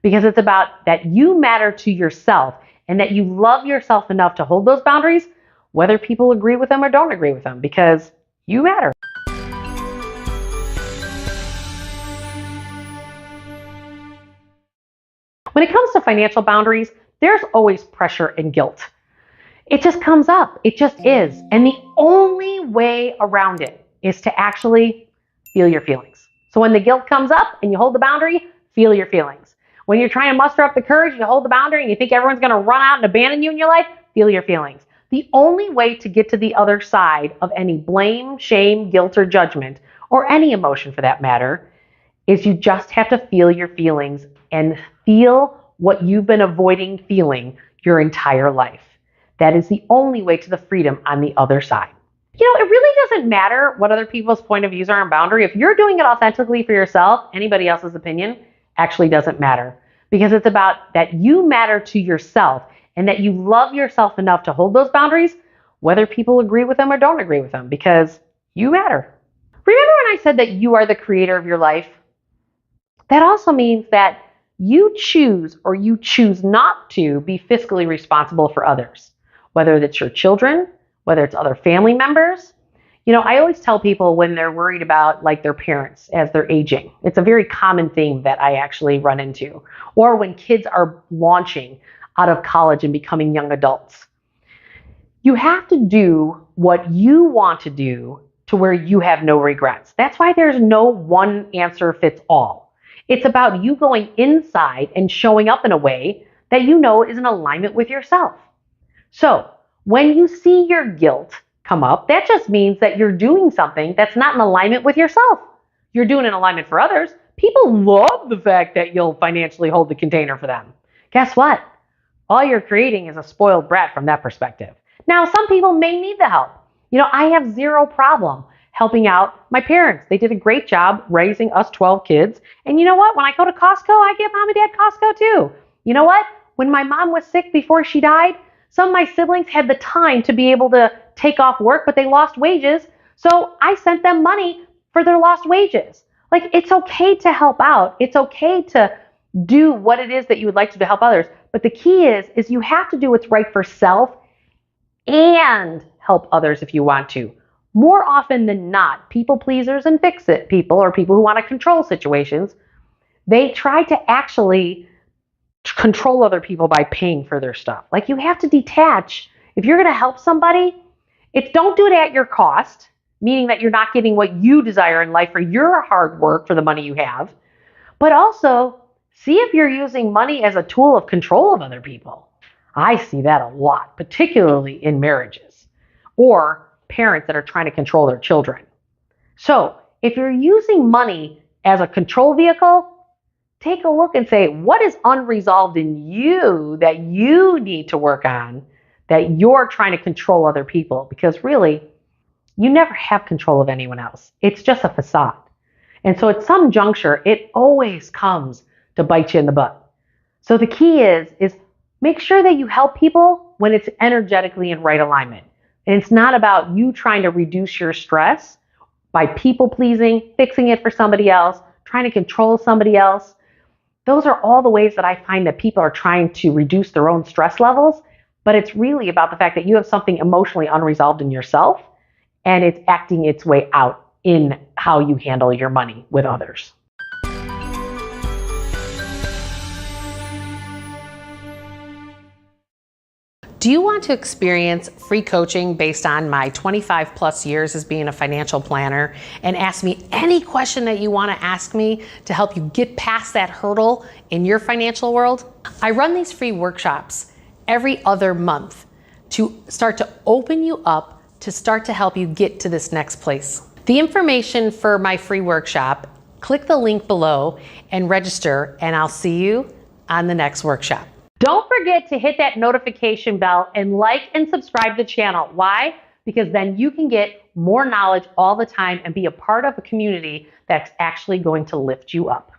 because it's about that you matter to yourself and that you love yourself enough to hold those boundaries, whether people agree with them or don't agree with them, because you matter. When it comes to financial boundaries, there's always pressure and guilt. It just comes up. It just is. And the only way around it is to actually feel your feelings. So when the guilt comes up and you hold the boundary, feel your feelings. When you're trying to muster up the courage and you hold the boundary and you think everyone's going to run out and abandon you in your life, feel your feelings. The only way to get to the other side of any blame, shame, guilt, or judgment, or any emotion for that matter, is you just have to feel your feelings and feel what you've been avoiding feeling your entire life. That is the only way to the freedom on the other side. You know, it really doesn't matter what other people's point of views are on boundary. If you're doing it authentically for yourself, anybody else's opinion actually doesn't matter, because it's about that you matter to yourself and that you love yourself enough to hold those boundaries, whether people agree with them or don't agree with them, because you matter. Remember when I said that you are the creator of your life? That also means that you choose or you choose not to be fiscally responsible for others, whether it's your children, whether it's other family members. You know, I always tell people when they're worried about like their parents as they're aging. It's a very common theme that I actually run into. Or when kids are launching out of college and becoming young adults. You have to do what you want to do to where you have no regrets. That's why there's no one answer fits all. It's about you going inside and showing up in a way that you know is in alignment with yourself. So when you see your guilt come up, that just means that you're doing something that's not in alignment with yourself. You're doing it in alignment for others. People love the fact that you'll financially hold the container for them. Guess what? All you're creating is a spoiled brat from that perspective. Now, some people may need the help. You know, I have zero problem helping out my parents. They did a great job raising us 12 kids. And you know what? When I go to Costco, I get mom and dad Costco too. You know what? When my mom was sick before she died, some of my siblings had the time to be able to take off work, but they lost wages. So I sent them money for their lost wages. Like, it's okay to help out. It's okay to do what it is that you would like to help others. But the key is you have to do what's right for self and help others if you want to. More often than not, people pleasers and fix-it people, or people who want to control situations, they try to actually control other people by paying for their stuff. Like, you have to detach. If you're going to help somebody, don't do it at your cost, meaning that you're not getting what you desire in life for your hard work for the money you have. But also, see if you're using money as a tool of control of other people. I see that a lot, particularly in marriages or parents that are trying to control their children. So if you're using money as a control vehicle, take a look and say, what is unresolved in you that you need to work on, that you're trying to control other people? Because really, you never have control of anyone else. It's just a facade. And so at some juncture, it always comes to bite you in the butt. So the key is make sure that you help people when it's energetically in right alignment. And it's not about you trying to reduce your stress by people pleasing, fixing it for somebody else, trying to control somebody else. Those are all the ways that I find that people are trying to reduce their own stress levels. But it's really about the fact that you have something emotionally unresolved in yourself, and it's acting its way out in how you handle your money with others. Do you want to experience free coaching based on my 25 plus years as being a financial planner and ask me any question that you want to ask me to help you get past that hurdle in your financial world? I run these free workshops every other month to start to open you up, to start to help you get to this next place. The information for my free workshop, click the link below and register, and I'll see you on the next workshop. Don't forget to hit that notification bell and like and subscribe to the channel. Why? Because then you can get more knowledge all the time and be a part of a community that's actually going to lift you up.